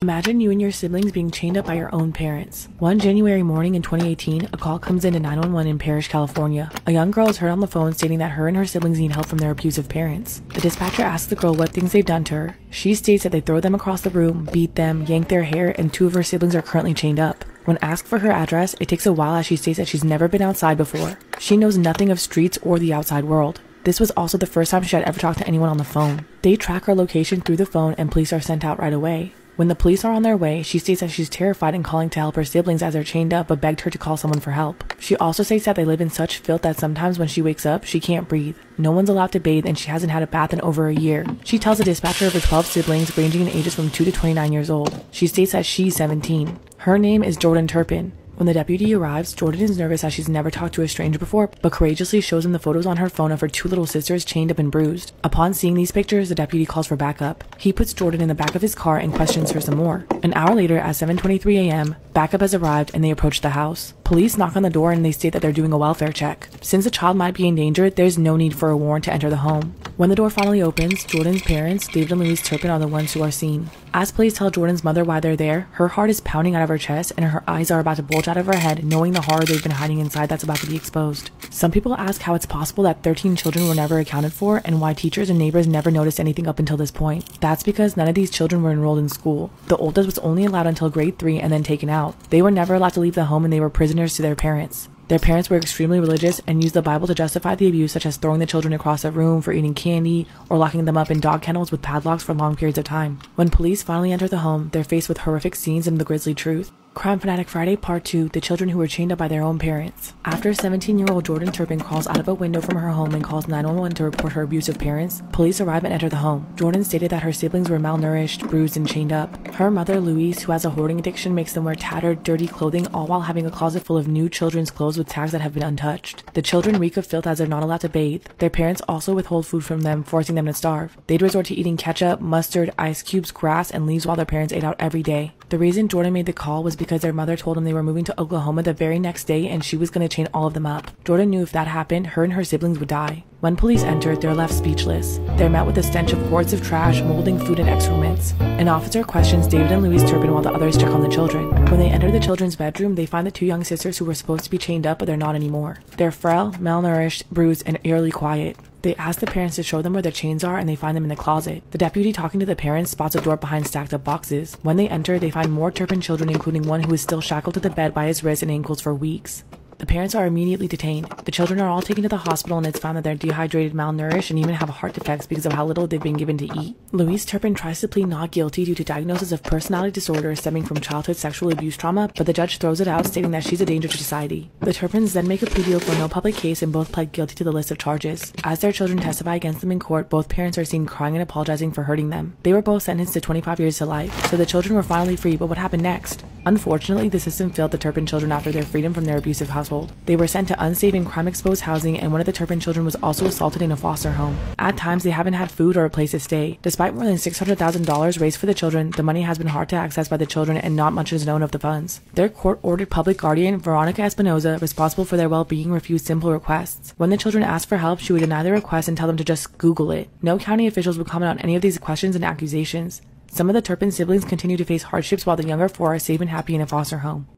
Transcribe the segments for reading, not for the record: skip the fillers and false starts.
Imagine you and your siblings being chained up by your own parents. One January morning in 2018, a call comes in to 911 in Parrish, California. A young girl is heard on the phone stating that her and her siblings need help from their abusive parents. The dispatcher asks the girl what things they've done to her. She states that they throw them across the room, beat them, yank their hair, and 2 of her siblings are currently chained up. When asked for her address, it takes a while as she states that she's never been outside before. She knows nothing of streets or the outside world. This was also the first time she had ever talked to anyone on the phone. They track her location through the phone and police are sent out right away. When the police are on their way, she states that she's terrified and calling to help her siblings as they're chained up, but begged her to call someone for help. She also states that they live in such filth that sometimes when she wakes up, she can't breathe. No one's allowed to bathe and she hasn't had a bath in over a year. She tells the dispatcher of her 12 siblings ranging in ages from 2 to 29 years old. She states that she's 17. Her name is Jordan Turpin. When the deputy arrives, Jordan is nervous as she's never talked to a stranger before, but courageously shows him the photos on her phone of her 2 little sisters chained up and bruised. Upon seeing these pictures, the deputy calls for backup. He puts Jordan in the back of his car and questions her some more. An hour later, at 7:23 a.m., backup has arrived and they approach the house. Police knock on the door and they state that they're doing a welfare check. Since the child might be in danger, there's no need for a warrant to enter the home. When the door finally opens, Jordan's parents, David and Louise Turpin, are the ones who are seen. As police tell Jordan's mother why they're there, her heart is pounding out of her chest and her eyes are about to bulge out of her head, knowing the horror they've been hiding inside that's about to be exposed. Some people ask how it's possible that 13 children were never accounted for and why teachers and neighbors never noticed anything up until this point. That's because none of these children were enrolled in school. The oldest was only allowed until grade 3 and then taken out. They were never allowed to leave the home and they were prisoners to their parents. Their parents were extremely religious and used the Bible to justify the abuse, such as throwing the children across a room for eating candy or locking them up in dog kennels with padlocks for long periods of time. When police finally enter the home, they're faced with horrific scenes and the grisly truth. Crime Fanatic Friday Part 2, the children who were chained up by their own parents. After 17-year-old Jordan Turpin crawls out of a window from her home and calls 911 to report her abusive parents, police arrive and enter the home. Jordan stated that her siblings were malnourished, bruised, and chained up. Her mother, Louise, who has a hoarding addiction, makes them wear tattered, dirty clothing, all while having a closet full of new children's clothes with tags that have been untouched. The children reek of filth as they're not allowed to bathe. Their parents also withhold food from them, forcing them to starve. They'd resort to eating ketchup, mustard, ice cubes, grass, and leaves while their parents ate out every day. The reason Jordan made the call was because their mother told them they were moving to Oklahoma the very next day and she was going to chain all of them up. Jordan knew if that happened, her and her siblings would die. When police enter, they're left speechless. They're met with a stench of hordes of trash, molding food, and excrements. An officer questions David and Louise Turpin while the others check on the children. When they enter the children's bedroom, they find the 2 young sisters who were supposed to be chained up, but they're not anymore. They're frail, malnourished, bruised, and eerily quiet. They ask the parents to show them where their chains are and they find them in the closet. The deputy talking to the parents spots a door behind stacked up boxes. When they enter, they find more Turpin children, including one who is still shackled to the bed by his wrists and ankles for weeks. The parents are immediately detained. The children are all taken to the hospital and it's found that they're dehydrated, malnourished, and even have heart defects because of how little they've been given to eat. Louise Turpin tries to plead not guilty due to diagnosis of personality disorder stemming from childhood sexual abuse trauma, but the judge throws it out, stating that she's a danger to society. The Turpins then make a plea deal for no public case and both pled guilty to the list of charges. As their children testify against them in court, both parents are seen crying and apologizing for hurting them. They were both sentenced to 25 years to life, so the children were finally free, but what happened next? Unfortunately, the system failed the Turpin children after their freedom from their abusive household. They were sent to unsafe and crime-exposed housing, and one of the Turpin children was also assaulted in a foster home. At times, they haven't had food or a place to stay. Despite more than $600,000 raised for the children, the money has been hard to access by the children and not much is known of the funds. Their court-ordered public guardian, Veronica Espinoza, responsible for their well-being, refused simple requests. When the children asked for help, she would deny the request and tell them to just Google it. No county officials would comment on any of these questions and accusations. Some of the Turpin siblings continue to face hardships while the younger 4 are safe and happy in a foster home.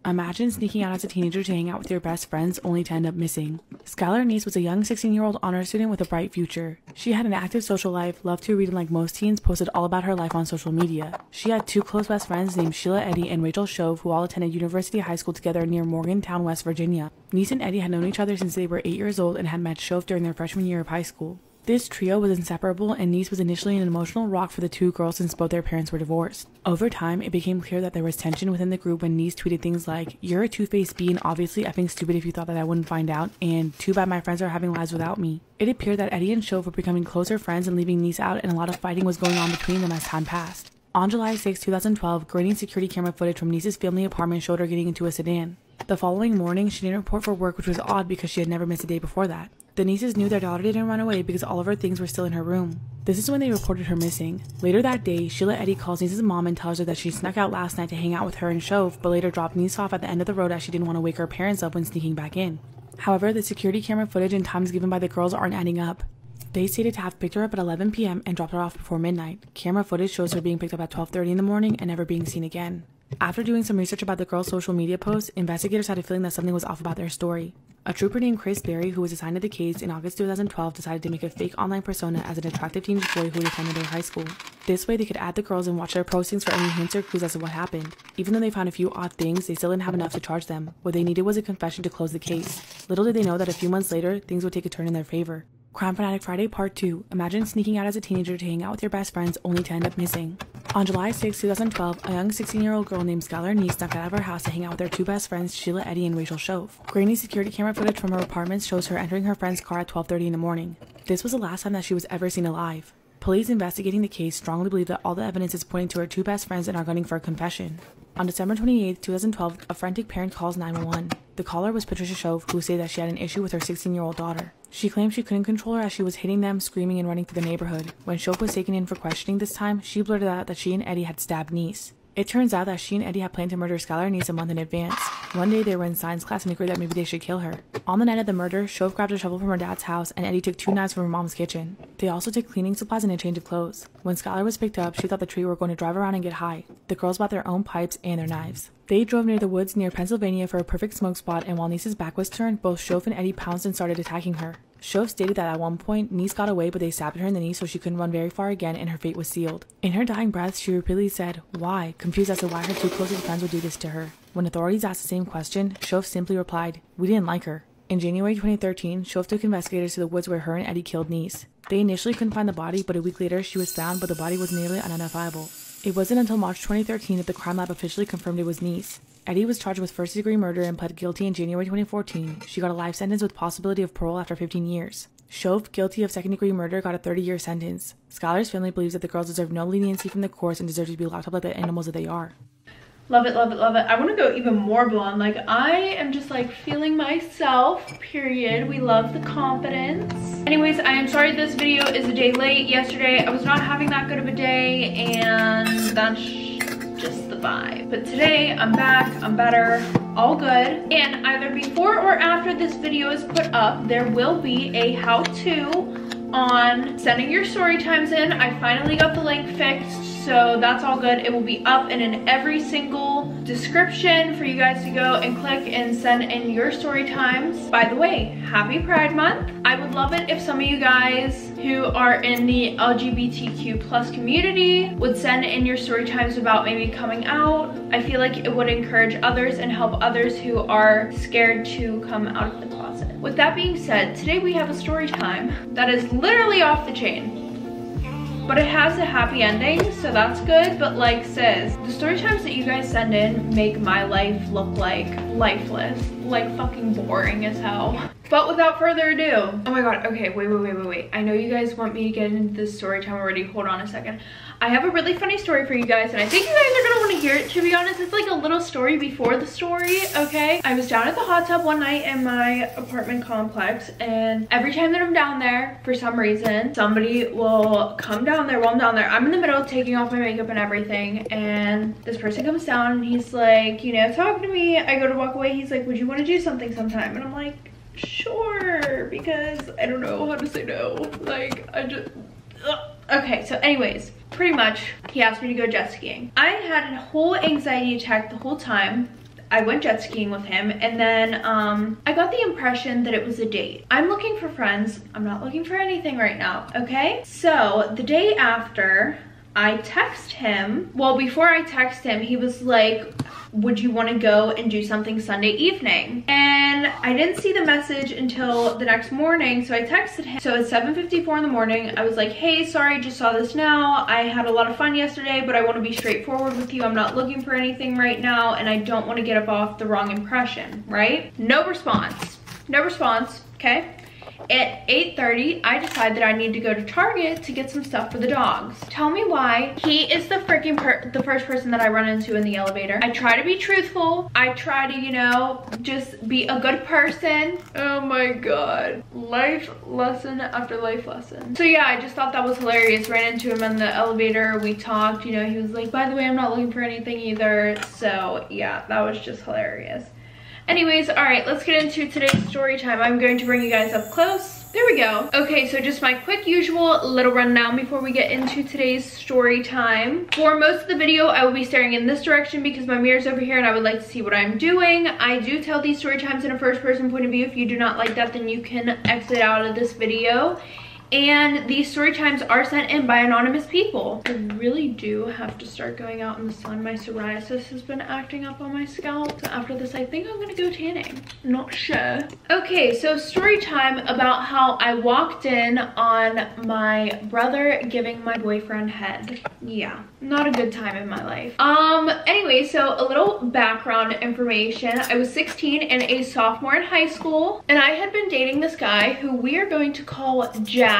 Imagine sneaking out as a teenager to hang out with your best friends only to end up missing. Skylar Neese was a young 16-year-old honor student with a bright future. She had an active social life, loved to read, and like most teens, posted all about her life on social media. She had 2 close best friends named Sheila Eddy and Rachel Shove, who all attended University High School together near Morgantown, West Virginia. Neese and Eddy had known each other since they were 8 years old and had met Shove during their freshman year of high school. This trio was inseparable, and Neese was initially an emotional rock for the 2 girls since both their parents were divorced. Over time, it became clear that there was tension within the group when Neese tweeted things like, "You're a two-faced bee and obviously effing stupid if you thought that I wouldn't find out, and too bad my friends are having lives without me." It appeared that Eddy and Shove were becoming closer friends and leaving Neese out, and a lot of fighting was going on between them as time passed. On July 6, 2012, grainy security camera footage from Neese's family apartment showed her getting into a sedan. The following morning, she didn't report for work, which was odd because she had never missed a day before that. The Neeses knew their daughter didn't run away because all of her things were still in her room. This is when they reported her missing. Later that day, Sheila Eddy calls Neese's mom and tells her that she snuck out last night to hang out with her and Shove, but later dropped Neese off at the end of the road as she didn't want to wake her parents up when sneaking back in. However, the security camera footage and times given by the girls aren't adding up. They stated to have picked her up at 11 p.m. and dropped her off before midnight. Camera footage shows her being picked up at 12:30 in the morning and never being seen again. After doing some research about the girl's social media posts, investigators had a feeling that something was off about their story. A trooper named Chris Berry, who was assigned to the case in August 2012, decided to make a fake online persona as an attractive teenage boy who had attended their high school. This way, they could add the girls and watch their postings for any hints or clues as to what happened. Even though they found a few odd things, they still didn't have enough to charge them. What they needed was a confession to close the case. Little did they know that a few months later, things would take a turn in their favor. Crime Fanatic Friday Part 2. Imagine sneaking out as a teenager to hang out with your best friends only to end up missing. On July 6, 2012, a young 16-year-old girl named Skylar Neese snuck out of her house to hang out with their two best friends, Sheila Eddy and Rachel Shove. Grainy security camera footage from her apartment shows her entering her friend's car at 12:30 in the morning. This was the last time that she was ever seen alive. Police investigating the case strongly believe that all the evidence is pointing to her two best friends and are gunning for a confession. On December 28, 2012, a frantic parent calls 911. The caller was Patricia Shove, who said that she had an issue with her 16-year-old daughter. She claimed she couldn't control her as she was hitting them, screaming, and running through the neighborhood. When Shove was taken in for questioning this time, she blurted out that she and Eddie had stabbed Neese. It turns out that she and Eddie had planned to murder Skylar Neese a month in advance. One day they were in science class and agreed that maybe they should kill her. On the night of the murder, Shove grabbed a shovel from her dad's house and Eddie took 2 knives from her mom's kitchen. They also took cleaning supplies and a change of clothes. When Skylar was picked up, she thought the three were going to drive around and get high. The girls bought their own pipes and their knives. They drove near the woods near Pennsylvania for a perfect smoke spot, and while Neese's back was turned, both Shove and Eddie pounced and started attacking her. Shove stated that at one point, Neese got away, but they stabbed her in the knee so she couldn't run very far again and her fate was sealed. In her dying breath, she repeatedly said, "Why?" confused as to why her two closest friends would do this to her. When authorities asked the same question, Shove simply replied, "We didn't like her." In January 2013, Shove took investigators to the woods where her and Eddie killed Neese. They initially couldn't find the body, but a week later she was found, but the body was nearly unidentifiable. It wasn't until March 2013 that the crime lab officially confirmed it was Neese. Eddie was charged with first-degree murder and pled guilty in January 2014. She got a life sentence with possibility of parole after 15 years. Shove, guilty of second-degree murder, got a 30-year sentence. Skylar's family believes that the girls deserve no leniency from the courts and deserve to be locked up like the animals that they are. Love it, love it, love it. I want to go even more blonde. Like, I am just like feeling myself, period. We love the confidence. Anyways, I am sorry this video is a day late. Yesterday, I was not having that good of a day, and that's just the vibe. But today, I'm back, I'm better, all good. And either before or after this video is put up, there will be a how-to on sending your story times in. I finally got the link fixed, so that's all good. It will be up and in every single description for you guys to go and click and send in your story times. By the way, happy Pride Month. I would love it if some of you guys who are in the LGBTQ+ community would send in your story times about maybe coming out. I feel like it would encourage others and help others who are scared to come out of the closet. With that being said, today we have a story time that is literally off the chain. But it has a happy ending, so that's good. But like sis, the story times that you guys send in make my life look like lifeless, like fucking boring as hell. But without further ado, oh my god, okay, wait. I know you guys want me to get into this story time already. Hold on a second. I have a really funny story for you guys, and I think you guys are gonna want to hear it, to be honest. It's like a little story before the story, okay? I was down at the hot tub one night in my apartment complex, and every time that I'm down there, for some reason, somebody will come down there while I'm down there. I'm in the middle of taking off my makeup and everything, and this person comes down and he's like, you know, talking to me. I go to walk away. He's like, would you want to do something sometime? And I'm like, sure, because I don't know how to say no. Like, I just... Okay, so anyways, pretty much he asked me to go jet skiing. I had a whole anxiety attack the whole time I went jet skiing with him, and then I got the impression that it was a date. I'm looking for friends. I'm not looking for anything right now, okay? So the day after, I text him. Well, before I text him, he was like, would you want to go and do something Sunday evening? And I didn't see the message until the next morning, so I texted him. So it's 7:54 in the morning. I was like, hey, sorry, just saw this now. I had a lot of fun yesterday, but I want to be straightforward with you. I'm not looking for anything right now, and I don't want to get off the wrong impression, right? No response. No response, okay? At 8:30, I decide that I need to go to Target to get some stuff for the dogs. Tell me why. He is the freaking the first person that I run into in the elevator. I try to be truthful. I try to, you know, just be a good person. Oh my god. Life lesson after life lesson. So yeah, I just thought that was hilarious. Ran into him in the elevator. We talked, you know, he was like, by the way, I'm not looking for anything either. So yeah, that was just hilarious. Anyways, all right, let's get into today's story time. I'm going to bring you guys up close There we go. Okay, so just my quick usual little rundown before we get into today's story time. For most of the video, I will be staring in this direction because my mirror's over here and I would like to see what I'm doing. I do tell these story times in a first person point of view. If you do not like that, then you can exit out of this video. And these story times are sent in by anonymous people. I really do have to start going out in the sun. My psoriasis has been acting up on my scalp. So after this, I think I'm gonna go tanning. Not sure. Okay, so story time about how I walked in on my brother giving my boyfriend head. Yeah, not a good time in my life. Anyway, so a little background information. I was 16 and a sophomore in high school, and I had been dating this guy who we are going to call Jack.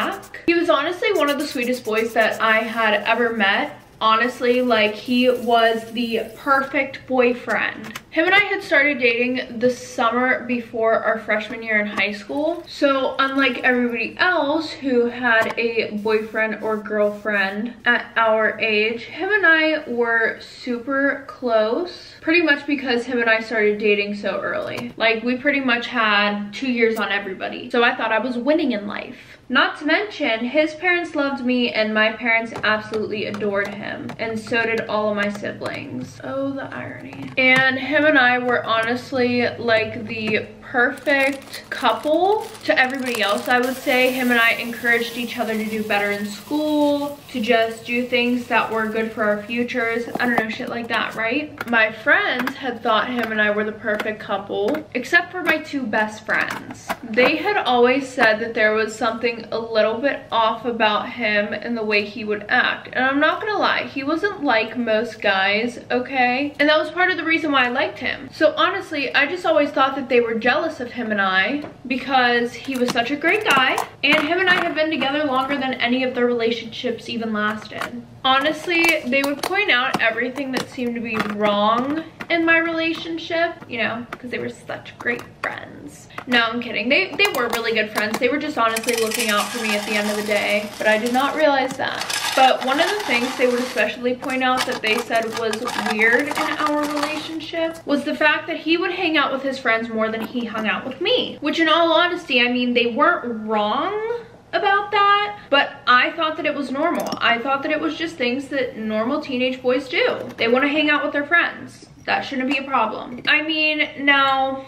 He was honestly one of the sweetest boys that I had ever met. Honestly, like, he was the perfect boyfriend. Him and I had started dating the summer before our freshman year in high school. So unlike everybody else who had a boyfriend or girlfriend at our age, him and I were super close. Pretty much because him and I started dating so early. Like, we pretty much had 2 years on everybody. So I thought I was winning in life. Not to mention, his parents loved me and my parents absolutely adored him. And so did all of my siblings. Oh, the irony. And him and I were honestly like the perfect couple to everybody else, I would say. Him and I encouraged each other to do better in school, to just do things that were good for our futures. I don't know, shit like that, right? My friends had thought him and I were the perfect couple, except for my two best friends. They had always said that there was something a little bit off about him and the way he would act. And I'm not gonna lie, he wasn't like most guys, okay? And that was part of the reason why I liked him. So honestly, I just always thought that they were jealous of him and I because he was such a great guy, and him and I had been together longer than any of their relationships even lasted. Honestly, they would point out everything that seemed to be wrong in my relationship, you know, because they were such great friends. No, I'm kidding. They were really good friends. They were just honestly looking out for me at the end of the day, but I did not realize that. But one of the things they would especially point out that they said was weird in our relationship was the fact that he would hang out with his friends more than he hung out with me. Which, in all honesty, I mean, they weren't wrong about that, but I thought that it was normal. I thought that it was just things that normal teenage boys do. They want to hang out with their friends. That shouldn't be a problem. I mean, now,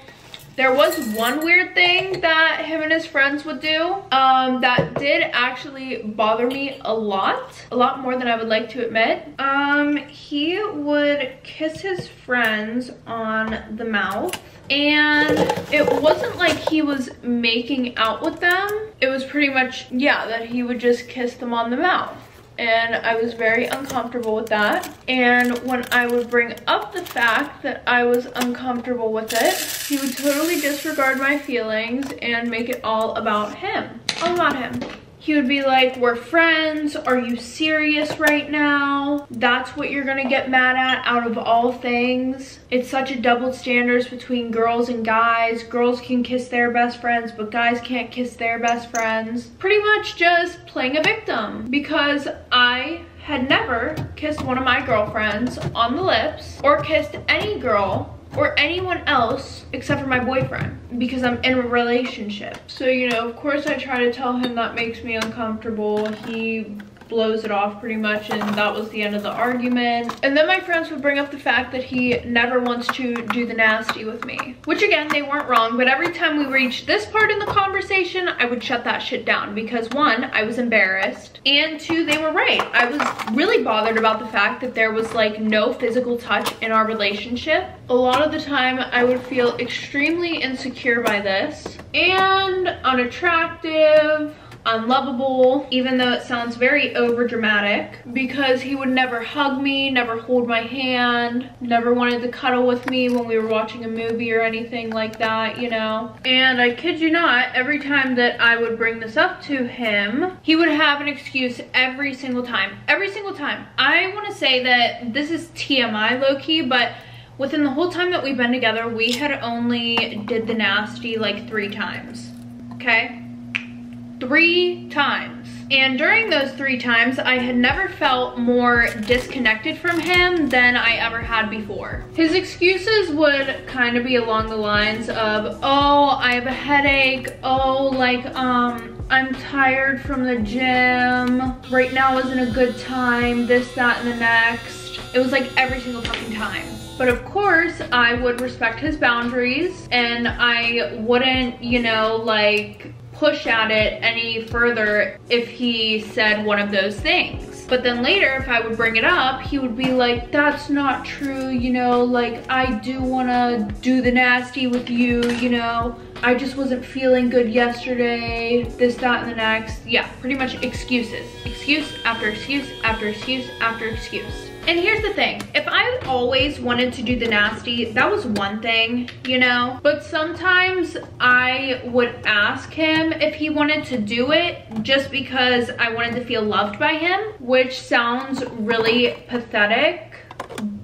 there was one weird thing that him and his friends would do that did actually bother me a lot more than I would like to admit. He would kiss his friends on the mouth, and it wasn't like he was making out with them. It was pretty much, yeah, that he would just kiss them on the mouth. And I was very uncomfortable with that. And when I would bring up the fact that I was uncomfortable with it, he would totally disregard my feelings and make it all about him. All about him. He would be like, we're friends, are you serious right now? That's what you're gonna get mad at out of all things? It's such a double standards between girls and guys. Girls can kiss their best friends, but guys can't kiss their best friends. Pretty much just playing a victim, because I had never kissed one of my girlfriends on the lips or kissed any girl or anyone else except for my boyfriend, because I'm in a relationship. So, you know, of course I try to tell him that makes me uncomfortable. He blows it off pretty much, and that was the end of the argument. And then my friends would bring up the fact that he never wants to do the nasty with me, which again, they weren't wrong, but every time we reached this part in the conversation, I would shut that shit down because one, I was embarrassed, and two, they were right. I was really bothered about the fact that there was like no physical touch in our relationship. A lot of the time I would feel extremely insecure by this and unattractive, unlovable, even though it sounds very over dramatic, because he would never hug me, never hold my hand, never wanted to cuddle with me when we were watching a movie or anything like that, you know. And I kid you not, every time that I would bring this up to him, he would have an excuse every single time. Every single time. I want to say that this is TMI low-key, but within the whole time that we've been together, we had only did the nasty like 3 times, okay? 3 times. And during those 3 times, I had never felt more disconnected from him than I ever had before. His excuses would kind of be along the lines of, oh, I have a headache, oh, like, I'm tired from the gym. Right now isn't a good time. This, that, and the next. It was like every single fucking time. But of course, I would respect his boundaries and I wouldn't, you know, like push at it any further if he said one of those things. But then later, if I would bring it up, he would be like, that's not true, you know, like I do wanna do the nasty with you, you know, I just wasn't feeling good yesterday, this, that, and the next. Yeah, pretty much excuses. Excuse after excuse after excuse after excuse. And here's the thing, if I always wanted to do the nasty, that was one thing, you know? But sometimes I would ask him if he wanted to do it just because I wanted to feel loved by him, which sounds really pathetic.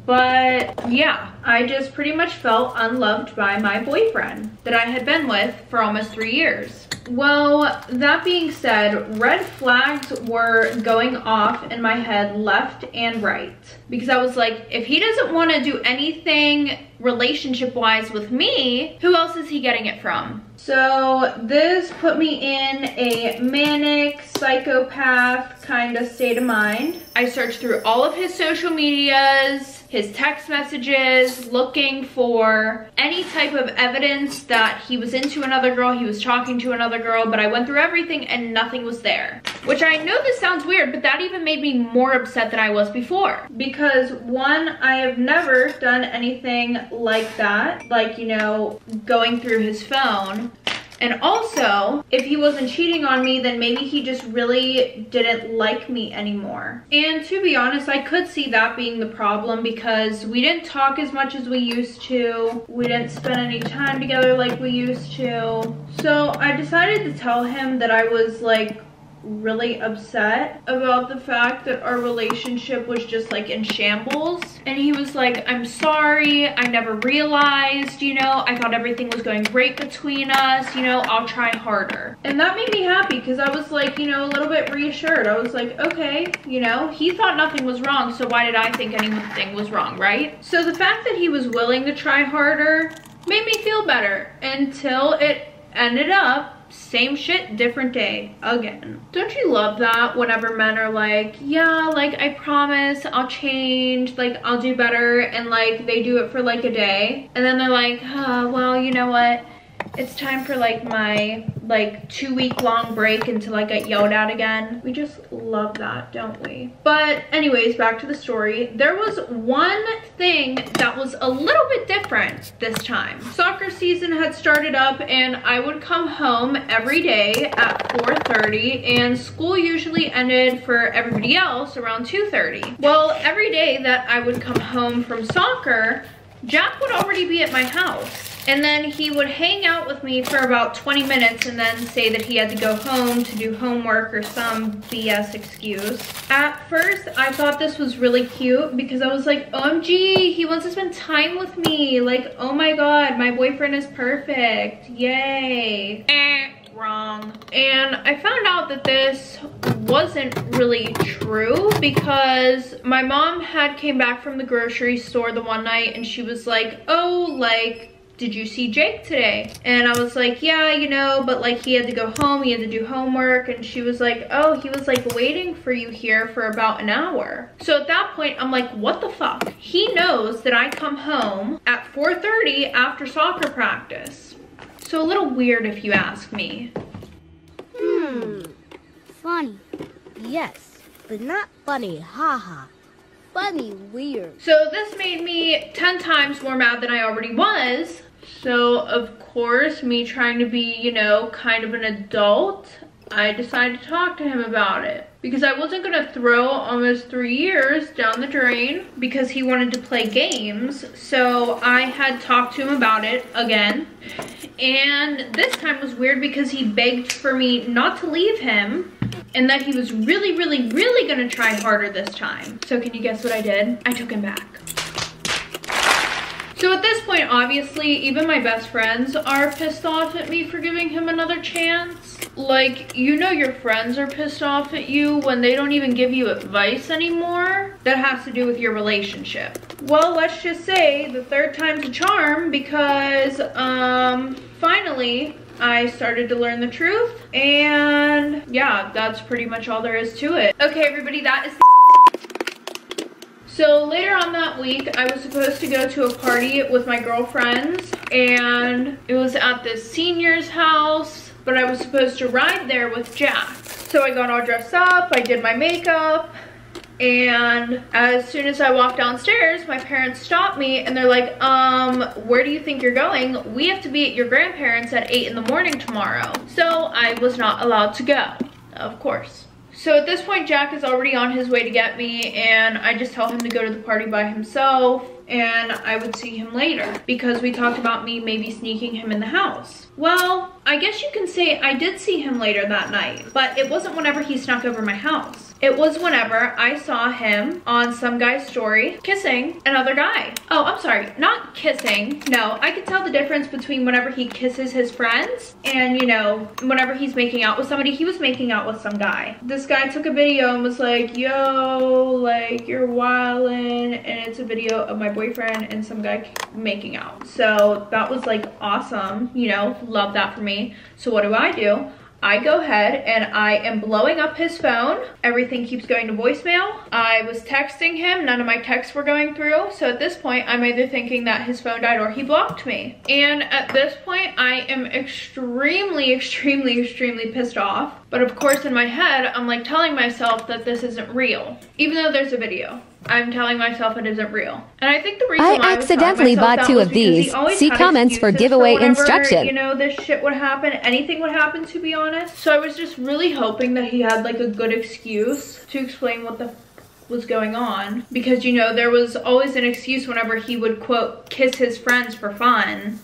But yeah, I just pretty much felt unloved by my boyfriend that I had been with for almost 3 years. Well, that being said, red flags were going off in my head left and right. Because I was like, if he doesn't want to do anything relationship-wise with me, who else is he getting it from? So this put me in a manic, psychopath kind of state of mind. I searched through all of his social medias, his text messages, looking for any type of evidence that he was into another girl, he was talking to another girl, but I went through everything and nothing was there. Which I know this sounds weird, but that even made me more upset than I was before. Because one, I have never done anything like that, like, you know, going through his phone. And also, if he wasn't cheating on me, then maybe he just really didn't like me anymore. And to be honest, I could see that being the problem because we didn't talk as much as we used to. We didn't spend any time together like we used to. So I decided to tell him that I was like really upset about the fact that our relationship was just like in shambles. And he was like, I'm sorry, I never realized, you know, I thought everything was going great between us, you know, I'll try harder. And that made me happy because I was like, you know, a little bit reassured. I was like, okay, you know, he thought nothing was wrong, so why did I think anything was wrong, right? So the fact that he was willing to try harder made me feel better until it ended up same shit, different day again. Don't you love that whenever men are like, yeah, like I promise I'll change, like I'll do better, and like they do it for like a day and then they're like, well, you know what, it's time for like my like 2-week-long break until I get yelled at again. We just love that, don't we? But anyways, back to the story. There was one thing that was a little bit different this time. Soccer season had started up and I would come home every day at 4:30 and school usually ended for everybody else around 2:30. Well, every day that I would come home from soccer, Jack would already be at my house. And then he would hang out with me for about 20 minutes and then say that he had to go home to do homework or some BS excuse. At first, I thought this was really cute because I was like, OMG, he wants to spend time with me. Like, oh my God, my boyfriend is perfect. Yay. Wrong. And I found out that this wasn't really true because my mom had came back from the grocery store the one night and she was like, oh, like, did you see Jake today? And I was like, yeah, you know, but like he had to go home, he had to do homework. And she was like, oh, he was like waiting for you here for about an hour. So at that point, I'm like, what the fuck? He knows that I come home at 4:30 after soccer practice. So a little weird if you ask me. Funny. Yes, but not funny, haha. Funny, weird. So this made me 10 times more mad than I already was. So of course, me trying to be, you know, kind of an adult, I decided to talk to him about it. Because I wasn't gonna throw almost 3 years down the drain because he wanted to play games. So I had talked to him about it again. And this time was weird because he begged for me not to leave him and that he was really, really, really gonna try harder this time. So can you guess what I did? I took him back. So at this point, obviously, even my best friends are pissed off at me for giving him another chance. Like, you know your friends are pissed off at you when they don't even give you advice anymore. That has to do with your relationship. Well, let's just say the third time's a charm because, finally, I started to learn the truth, and yeah, that's pretty much all there is to it. Okay, everybody, that is so later on that week, I was supposed to go to a party with my girlfriends, and it was at this senior's house, but I was supposed to ride there with Jack. So I got all dressed up, I did my makeup, and as soon as I walked downstairs, my parents stopped me and they're like, where do you think you're going? We have to be at your grandparents at 8 in the morning tomorrow. So I was not allowed to go, of course. So at this point, Jack is already on his way to get me, and I just tell him to go to the party by himself and I would see him later because we talked about me maybe sneaking him in the house. Well, I guess you can say I did see him later that night, but it wasn't whenever he snuck over my house. It was whenever I saw him on some guy's story kissing another guy. Oh, I'm sorry, not kissing. No, I could tell the difference between whenever he kisses his friends and, you know, whenever he's making out with somebody. He was making out with some guy. This guy took a video and was like, yo, like, you're wildin', and it's a video of my boyfriend and some guy making out. So that was like awesome, you know, love that for me. So what do? I go ahead and I am blowing up his phone. Everything keeps going to voicemail. I was texting him. None of my texts were going through. So at this point, I'm either thinking that his phone died or he blocked me. And at this point, I am extremely pissed off. But of course, in my head, I'm like telling myself that this isn't real. Even though there's a video, I'm telling myself it isn't real. And I think the reason why I accidentally bought 2 of these. See comments for giveaway instruction. You know, this shit would happen. Anything would happen, to be honest. So I was just really hoping that he had like a good excuse to explain what the was going on. Because, you know, there was always an excuse whenever he would, quote, kiss his friends for fun.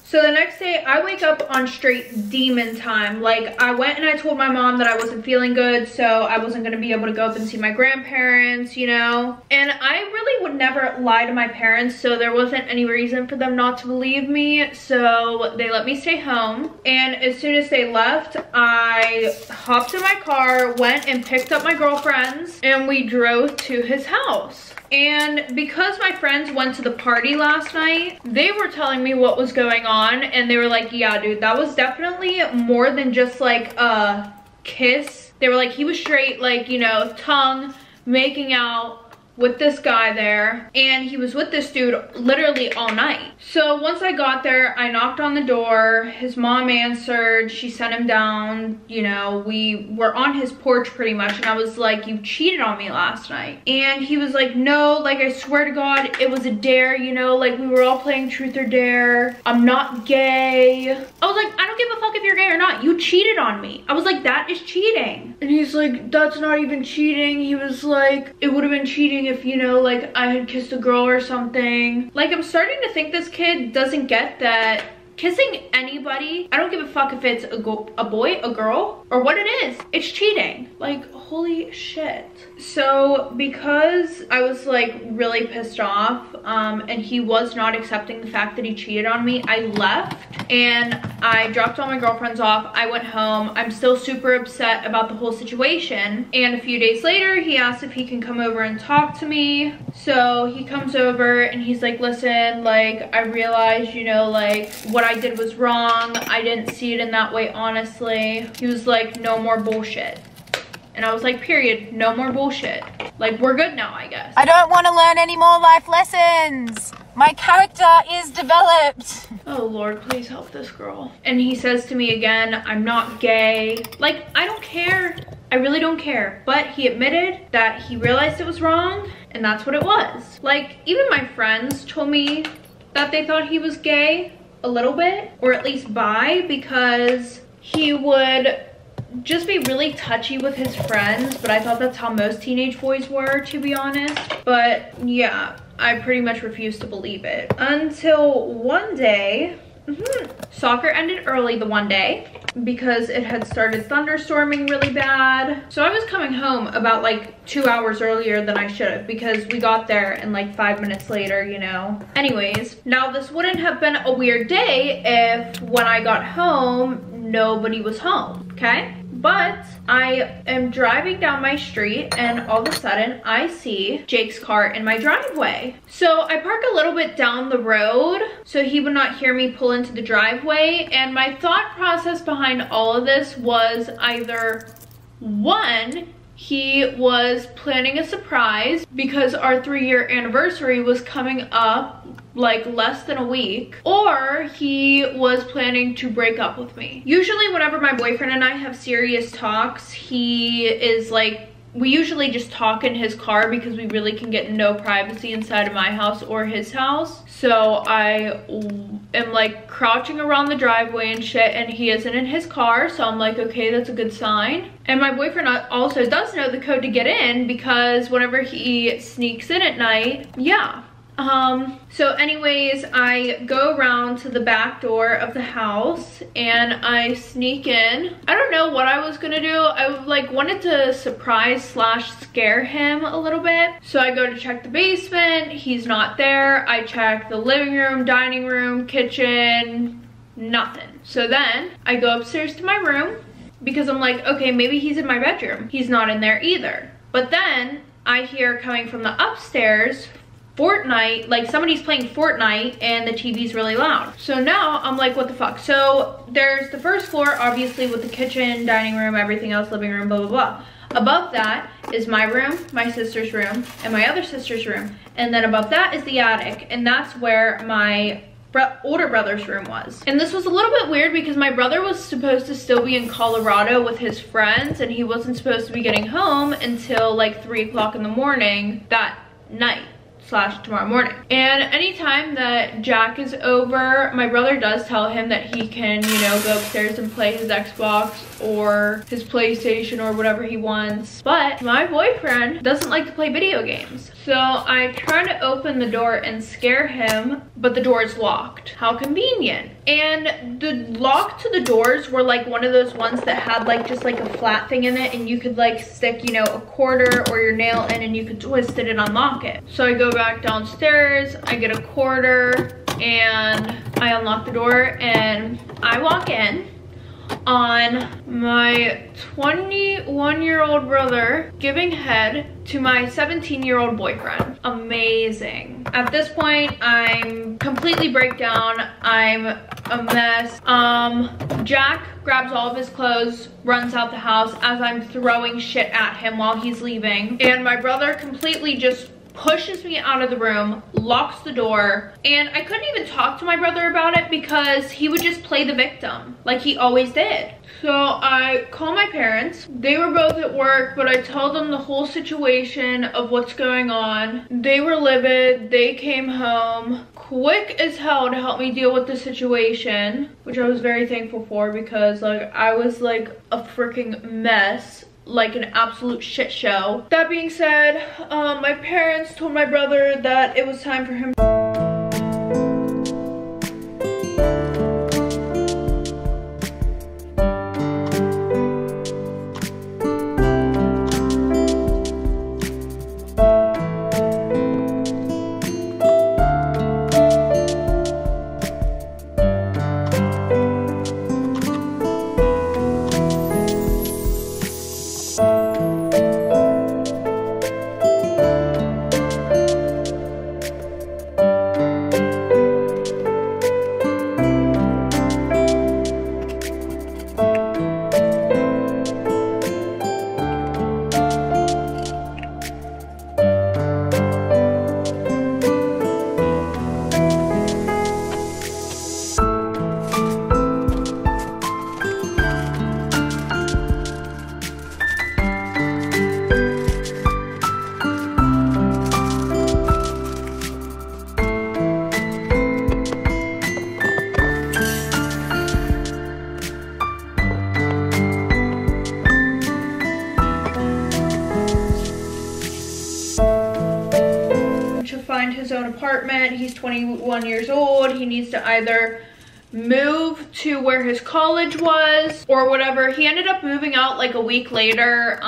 So the next day I wake up on straight demon time. Like, I went and I told my mom that I wasn't feeling good, so I wasn't gonna be able to go up and see my grandparents, you know. And I really would never lie to my parents, so there wasn't any reason for them not to believe me. So they let me stay home, and as soon as they left, I hopped in my car, went and picked up my girlfriends, and we drove to his house. And because my friends went to the party last night, they were telling me what was going on, and they were like, yeah, dude, that was definitely more than just like a kiss. They were like, he was straight, like, you know, tongue, making out with this guy there, and he was with this dude literally all night. So once I got there, I knocked on the door. His mom answered. She sent him down. You know, we were on his porch pretty much, and I was like, you cheated on me last night. And he was like, no, like, I swear to God, it was a dare, you know, like, we were all playing truth or dare. I'm not gay. I was like, I don't give a fuck if you're gay or not. You cheated on me. I was like, that is cheating. And he's like, that's not even cheating. He was like, it would have been cheating if, you know, like, I had kissed a girl or something. Like, I'm starting to think this kid doesn't get that kissing anybody, I don't give a fuck if it's a boy, a girl, or what it is, it's cheating. Like, holy shit. So because I was like really pissed off, and he was not accepting the fact that he cheated on me, I left and I dropped all my girlfriends off. I went home. I'm still super upset about the whole situation, and a few days later he asked if he can come over and talk to me. So he comes over and he's like, listen, like, I realized, you know, like, what I did was wrong. I didn't see it in that way, honestly. He was like, no more bullshit. And I was like, period, no more bullshit. Like, we're good now, I guess. I don't want to learn any more life lessons. My character is developed. Oh Lord, please help this girl. And he says to me again, I'm not gay. Like, I don't care. I really don't care. But he admitted that he realized it was wrong, and that's what it was. Like, even my friends told me that they thought he was gay a little bit, or at least bi, because he would just be really touchy with his friends. But I thought that's how most teenage boys were, to be honest. But yeah, I pretty much refused to believe it until one day. Soccer ended early the one day because it had started thunderstorming really bad. So I was coming home about like 2 hours earlier than I should have, because we got there and like 5 minutes later, you know. Anyways, now this wouldn't have been a weird day if when I got home nobody was home, okay? But I am driving down my street and all of a sudden I see Jake's car in my driveway. So I park a little bit down the road so he would not hear me pull into the driveway. And my thought process behind all of this was either one, he was planning a surprise because our 3-year anniversary was coming up like less than a week, or he was planning to break up with me. Usually whenever my boyfriend and I have serious talks, he is like, we usually just talk in his car because we really can get no privacy inside of my house or his house. So I am like crouching around the driveway and shit, and he isn't in his car. So I'm like, okay, that's a good sign. And my boyfriend also does know the code to get in because whenever he sneaks in at night, yeah. So anyways, I go around to the back door of the house and I sneak in. I don't know what I was gonna do. I like wanted to surprise / scare him a little bit. So I go to check the basement, he's not there. I check the living room, dining room, kitchen, nothing. So then I go upstairs to my room because I'm like, okay, maybe he's in my bedroom. He's not in there either. But then I hear coming from the upstairs, Fortnite, like somebody's playing Fortnite and the TV's really loud. So now I'm like, what the fuck? So there's the first floor, obviously, with the kitchen, dining room, everything else, living room, blah, blah, blah. Above that is my room, my sister's room, and my other sister's room. And then above that is the attic, and that's where my older brother's room was. And this was a little bit weird because my brother was supposed to still be in Colorado with his friends, and he wasn't supposed to be getting home until like 3 o'clock in the morning that night. / tomorrow morning. And anytime that Jack is over, my brother does tell him that he can, you know, go upstairs and play his Xbox or his PlayStation or whatever he wants. But my boyfriend doesn't like to play video games. So I try to open the door and scare him, but the door is locked. How convenient. And the lock to the doors were like one of those ones that had like just like a flat thing in it, and you could like stick, you know, a quarter or your nail in and you could twist it and unlock it. So I go back downstairs, I get a quarter, and I unlock the door and I walk in on my 21-year-old brother giving head to my 17-year-old boyfriend. Amazing. At this point, I'm completely breakdown. I'm a mess. Jack grabs all of his clothes, runs out the house as I'm throwing shit at him while he's leaving. And my brother completely just pushes me out of the room, locks the door, and I couldn't even talk to my brother about it because he would just play the victim like he always did. So I call my parents. They were both at work, but I told them the whole situation of what's going on. They were livid. They came home quick as hell to help me deal with the situation, which I was very thankful for because like I was like a freaking mess, like an absolute shit show. That being said, my parents told my brother that it was time for him. His own apartment. He's 21 years old. He needs to either move to where his college was or whatever. He ended up moving out like a week later.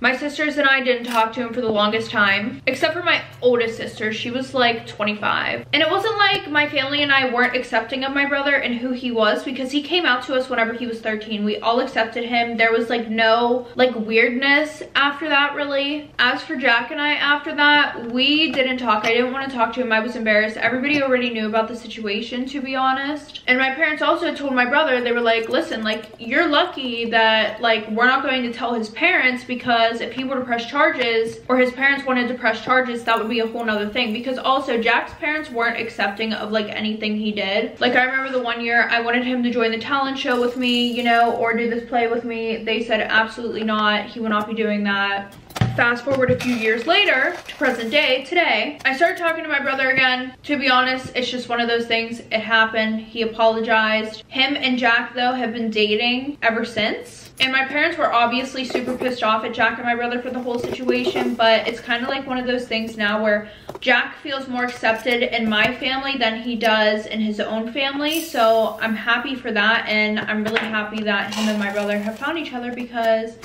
My sisters and I didn't talk to him for the longest time, except for my oldest sister. She was like 25. And it wasn't like my family and I weren't accepting of my brother and who he was, because he came out to us whenever he was 13. We all accepted him. There was like no like weirdness after that, really. As for Jack and I, after that, we didn't talk. I didn't want to talk to him. I was embarrassed. Everybody already knew about the situation, to be honest. And my parents also told my brother, they were like, listen, like, you're lucky that like we're not going to tell his parents, because if he were to press charges or his parents wanted to press charges, that would be a whole nother thing. Because also Jack's parents weren't accepting of like anything he did. Like, I remember the one year I wanted him to join the talent show with me, you know, or do this play with me. They said absolutely not. He would not be doing that. Fast forward a few years later to present day, today, I started talking to my brother again. To be honest, it's just one of those things. It happened. He apologized. Him and Jack, though, have been dating ever since. And my parents were obviously super pissed off at Jack and my brother for the whole situation, but it's kind of like one of those things now where Jack feels more accepted in my family than he does in his own family. So I'm happy for that, and I'm really happy that him and my brother have found each other, because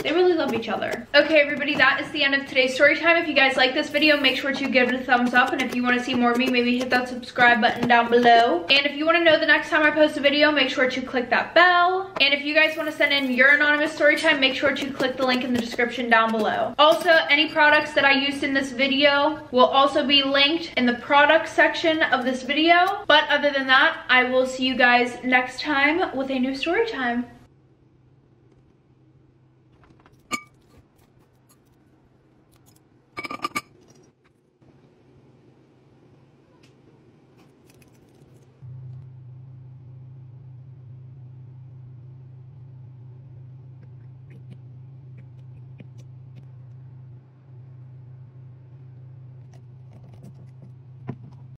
they really love each other. Okay, everybody, that is the end of today's story time. If you guys like this video, make sure to give it a thumbs up. And if you want to see more of me, maybe hit that subscribe button down below. And if you want to know the next time I post a video, make sure to click that bell. And if you guys want to send in your anonymous story time, make sure to click the link in the description down below. Also, any products that I used in this video will also be linked in the product section of this video. But other than that, I will see you guys next time with a new story time.